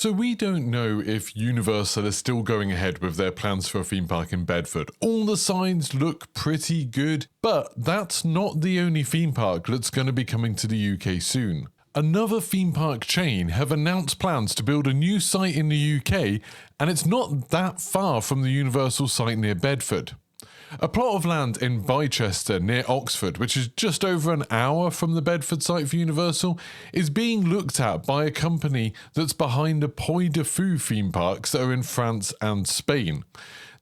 So we don't know if Universal is still going ahead with their plans for a theme park in Bedford. All the signs look pretty good, but that's not the only theme park that's going to be coming to the UK soon. Another theme park chain have announced plans to build a new site in the UK, and it's not that far from the Universal site near Bedford. A plot of land in Bicester near Oxford, which is just over an hour from the Bedford site for Universal, is being looked at by a company that's behind the Puy du Fou theme parks that are in France and Spain.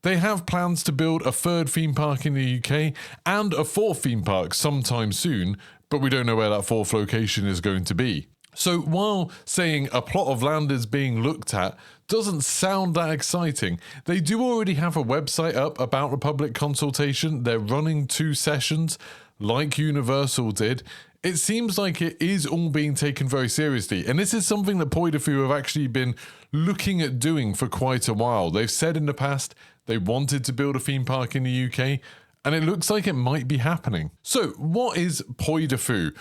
They have plans to build a third theme park in the UK and a fourth theme park sometime soon, but we don't know where that fourth location is going to be. So while saying a plot of land is being looked at doesn't sound that exciting, they do already have a website up about the public consultation. They're running 2 sessions like Universal did. It seems like it is all being taken very seriously, and this is something that Puy du Fou have actually been looking at doing for quite a while. They've said in the past they wanted to build a theme park in the UK, and it looks like it might be happening. So what is Puy du Fou?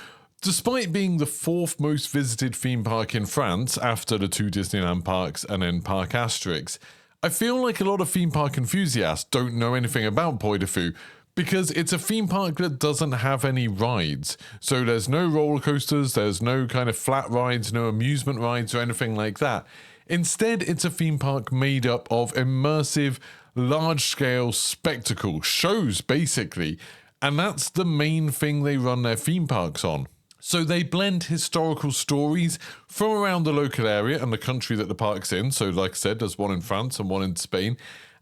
Despite being the 4th most visited theme park in France after the 2 Disneyland parks and then Parc Asterix, I feel like a lot of theme park enthusiasts don't know anything about Puy du Fou because it's a theme park that doesn't have any rides. So there's no roller coasters, there's no kind of flat rides, no amusement rides or anything like that. Instead, it's a theme park made up of immersive, large-scale spectacle shows, basically. And that's the main thing they run their theme parks on. So they blend historical stories from around the local area and the country that the park's in. So like I said, there's one in France and one in Spain.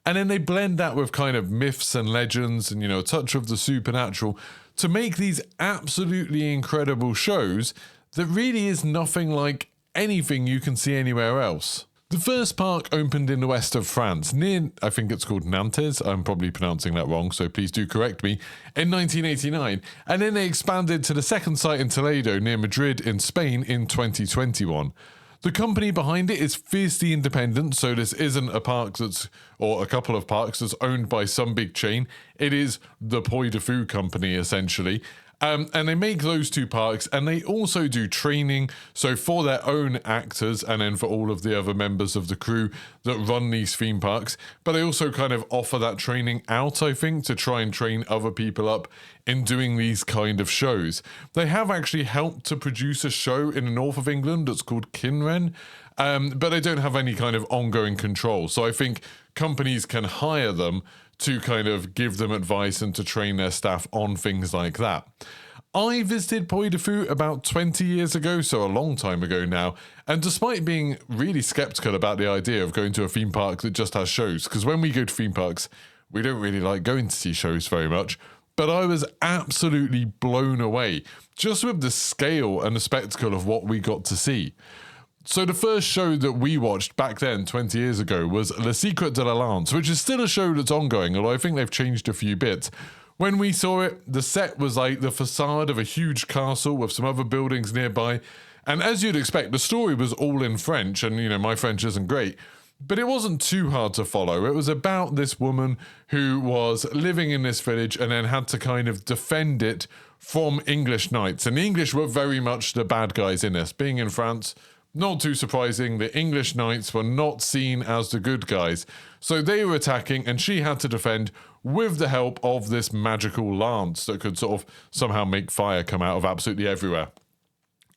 And then they blend that with kind of myths and legends and, a touch of the supernatural to make these absolutely incredible shows that really is nothing like anything you can see anywhere else. The first park opened in the west of France, near, I think it's called Nantes, I'm probably pronouncing that wrong, so please do correct me, in 1989, and then they expanded to the second site in Toledo, near Madrid in Spain, in 2021. The company behind it is fiercely independent, so this isn't a park or a couple of parks that's owned by some big chain. It is the Puy du Fou company, essentially. And they make those 2 parks, and they also do training, so for their own actors and then for all of the other members of the crew that run these theme parks. But they also kind of offer that training out, I think, to try and train other people up in doing these kind of shows. They have actually helped to produce a show in the north of England that's called Kinren, but they don't have any kind of ongoing control. So I think companies can hire them to kind of give them advice and to train their staff on things like that. I visited Puy du Fou about 20 years ago, so a long time ago now, and despite being really skeptical about the idea of going to a theme park that just has shows, because when we go to theme parks, we don't really like going to see shows very much, but I was absolutely blown away just with the scale and the spectacle of what we got to see. So the first show that we watched back then, 20 years ago, was Le Secret de la Lance, which is still a show that's ongoing, although I think they've changed a few bits. When we saw it, the set was like the facade of a huge castle with some other buildings nearby. And as you'd expect, the story was all in French, and, my French isn't great. But it wasn't too hard to follow. It was about this woman who was living in this village and then had to kind of defend it from English knights. And the English were very much the bad guys in this. Being in France, not too surprising, the English knights were not seen as the good guys. So they were attacking and she had to defend with the help of this magical lance that could sort of somehow make fire come out of absolutely everywhere.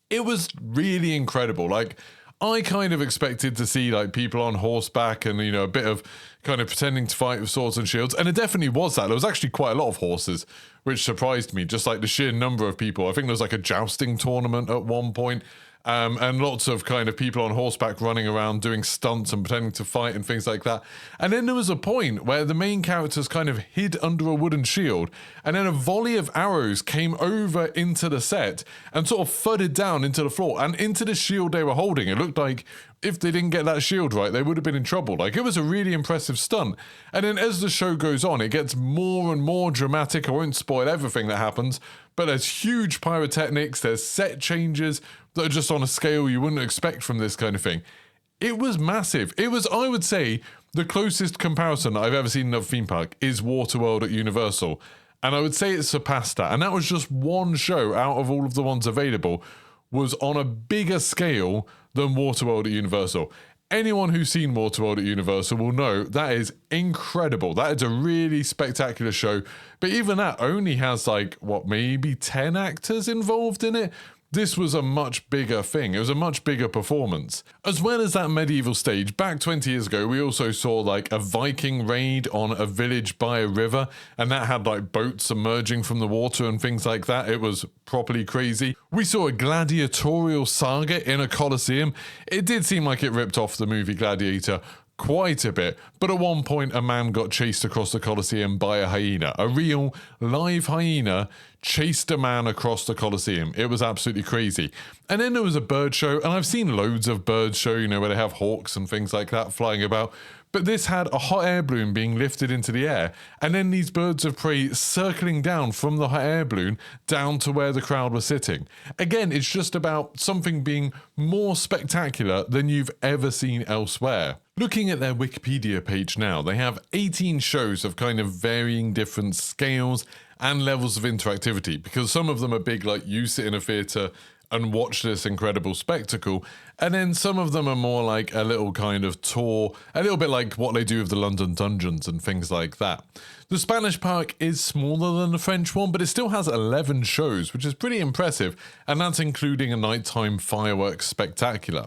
It was really incredible. Like, I kind of expected to see like people on horseback and, a bit of kind of pretending to fight with swords and shields. And it definitely was that. There was actually quite a lot of horses, which surprised me, just like the sheer number of people. I think there was like a jousting tournament at one point. And lots of kind of people on horseback running around doing stunts and pretending to fight and things like that. And then there was a point where the main characters kind of hid under a wooden shield, and then a volley of arrows came over into the set and sort of thudded down into the floor and into the shield they were holding. It looked like if they didn't get that shield right, they would have been in trouble. Like, it was a really impressive stunt. And then as the show goes on, it gets more and more dramatic. I won't spoil everything that happens, but there's huge pyrotechnics, there's set changes that are just on a scale you wouldn't expect from this kind of thing. It was massive. It was, I would say, the closest comparison that I've ever seen of a theme park is Waterworld at Universal. And I would say it surpassed that. And that was just one show out of all of the ones available, was on a bigger scale than Waterworld at Universal. Anyone who's seen Waterworld at Universal will know that is incredible. That is a really spectacular show. But even that only has like, maybe 10 actors involved in it? This was a much bigger thing. It was a much bigger performance. As well as that medieval stage, back 20 years ago, we also saw like a Viking raid on a village by a river, and that had like boats emerging from the water and things like that. It was properly crazy. We saw a gladiatorial saga in a Colosseum. It did seem like it ripped off the movie Gladiator quite a bit, but at one point a man got chased across the Colosseum by a hyena. A real live hyena chased a man across the Colosseum. It was absolutely crazy. And then there was a bird show, and I've seen loads of bird show, where they have hawks and things like that flying about. But this had a hot air balloon being lifted into the air, and then these birds of prey circling down from the hot air balloon down to where the crowd was sitting. Again, it's just about something being more spectacular than you've ever seen elsewhere. Looking at their Wikipedia page now, they have 18 shows of kind of varying different scales and levels of interactivity, because some of them are big, like you sit in a theatre and watch this incredible spectacle, and then some of them are more like a little kind of tour, a little bit like what they do with the London Dungeons and things like that. The Spanish park is smaller than the French one, but it still has 11 shows, which is pretty impressive, and that's including a nighttime fireworks spectacular.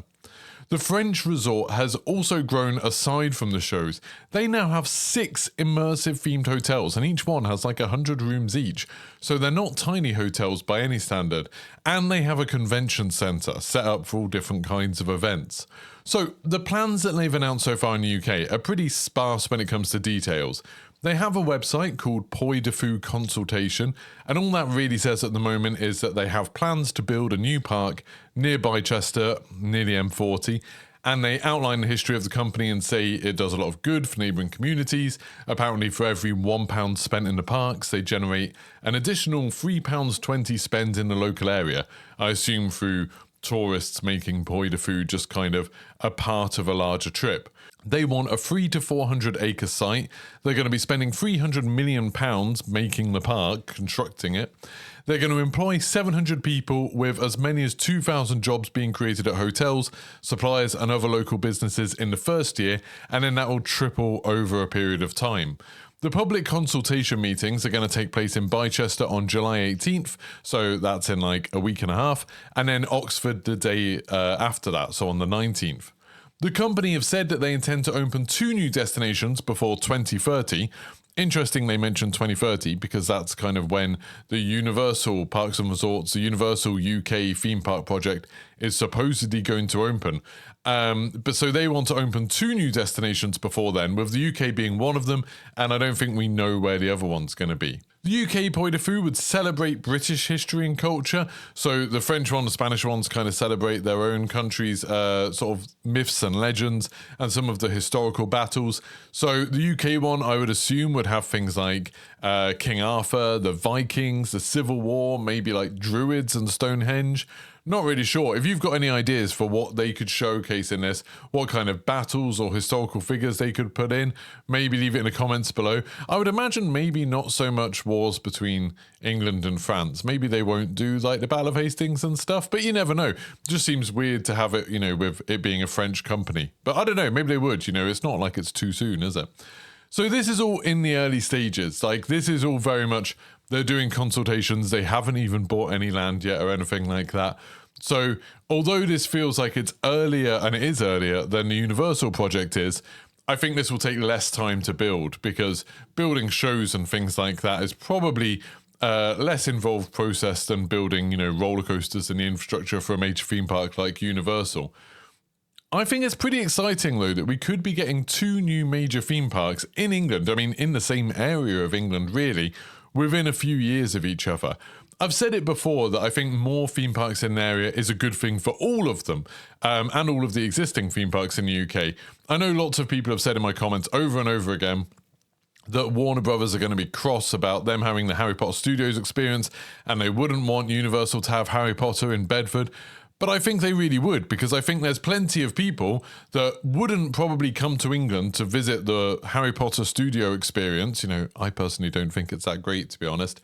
The French resort has also grown aside from the shows. They now have 6 immersive themed hotels, and each one has like 100 rooms each. So they're not tiny hotels by any standard. And they have a convention centre set up for all different kinds of events. So the plans that they've announced so far in the UK are pretty sparse when it comes to details. They have a website called Puy du Fou Consultation, and all that really says at the moment is that they have plans to build a new park near Bicester, near the M40, and they outline the history of the company and say it does a lot of good for neighbouring communities. Apparently for every £1 spent in the parks, they generate an additional £3.20 spent in the local area, I assume through tourists making Puy du Fou just kind of a part of a larger trip. They want a 300 to 400 acre site. They're going to be spending £300 million making the park, constructing it. They're going to employ 700 people, with as many as 2,000 jobs being created at hotels, suppliers and other local businesses in the first year, and then that will triple over a period of time. The public consultation meetings are going to take place in Bicester on July 18th, so that's in like a week and a half, and then Oxford the day after that, so on the 19th. The company have said that they intend to open 2 new destinations before 2030. Interesting they mentioned 2030 because that's kind of when the Universal Parks and Resorts, the Universal UK theme park project is supposedly going to open. But so they want to open 2 new destinations before then, with the UK being one of them, and I don't think we know where the other one's going to be. The UK Puy du Fou would celebrate British history and culture, so the French one, the Spanish ones kind of celebrate their own country's sort of myths and legends and some of the historical battles. So the UK one, I would assume, would have things like King Arthur, the Vikings, the Civil War, maybe like Druids and Stonehenge. Not really sure. If you've got any ideas for what they could showcase in this, what kind of battles or historical figures they could put in, maybe leave it in the comments below. I would imagine maybe not so much wars between England and France. Maybe they won't do like the Battle of Hastings and stuff, but you never know. It just seems weird to have it, with it being a French company. But I don't know, maybe they would, it's not like it's too soon, is it? So this is all in the early stages. Like, this is all very much, they're doing consultations. They haven't even bought any land yet or anything like that. So although this feels like it's earlier, and it is earlier than the Universal project is, I think this will take less time to build, because building shows and things like that is probably less involved process than building, roller coasters and the infrastructure for a major theme park like Universal. I think it's pretty exciting, though, that we could be getting 2 new major theme parks in England, in the same area of England, really, within a few years of each other. I've said it before that I think more theme parks in an area is a good thing for all of them, and all of the existing theme parks in the UK. I know lots of people have said in my comments over and over again that Warner Brothers are going to be cross about them having the Harry Potter Studios experience, and they wouldn't want Universal to have Harry Potter in Bedford. But I think they really would, because I think there's plenty of people that wouldn't probably come to England to visit the Harry Potter studio experience. I personally don't think it's that great, to be honest.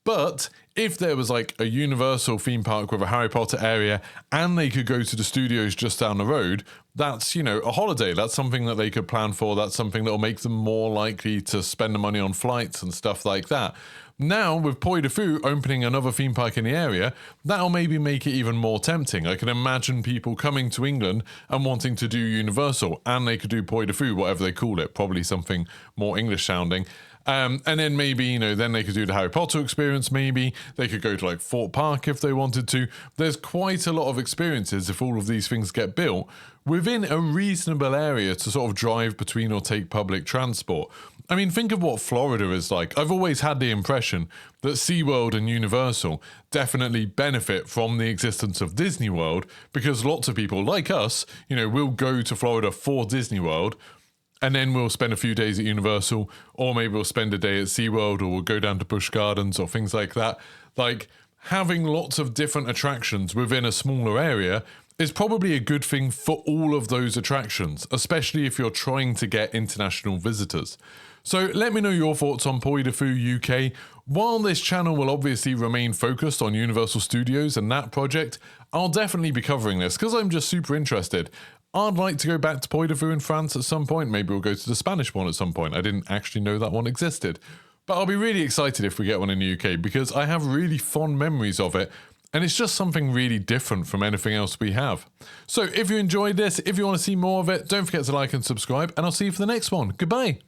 But if there was like a Universal theme park with a Harry Potter area and they could go to the studios just down the road, that's, you know, a holiday. That's something that they could plan for. That's something that will make them more likely to spend the money on flights and stuff like that. Now, with Puy du Fou opening another theme park in the area, that'll maybe make it even more tempting. I can imagine people coming to England and wanting to do Universal, and they could do Puy du Fou, whatever they call it, probably something more English sounding. And then maybe, you know, then they could do the Harry Potter experience, maybe. They could go to like Fort Park if they wanted to. There's quite a lot of experiences if all of these things get built within a reasonable area to sort of drive between or take public transport. I mean, think of what Florida is like. I've always had the impression that SeaWorld and Universal definitely benefit from the existence of Disney World because lots of people like us, you know, will go to Florida for Disney World, and then we'll spend a few days at Universal, or maybe we'll spend a day at SeaWorld, or we'll go down to Busch Gardens or things like that. Like, having lots of different attractions within a smaller area is probably a good thing for all of those attractions, especially if you're trying to get international visitors. So let me know your thoughts on Puy du Fou UK. While this channel will obviously remain focused on Universal Studios and that project, I'll definitely be covering this because I'm just super interested. I'd like to go back to Puy du Fou in France at some point. Maybe we'll go to the Spanish one at some point. I didn't actually know that one existed. But I'll be really excited if we get one in the UK because I have really fond memories of it. And it's just something really different from anything else we have. So if you enjoyed this, if you want to see more of it, don't forget to like and subscribe. And I'll see you for the next one. Goodbye.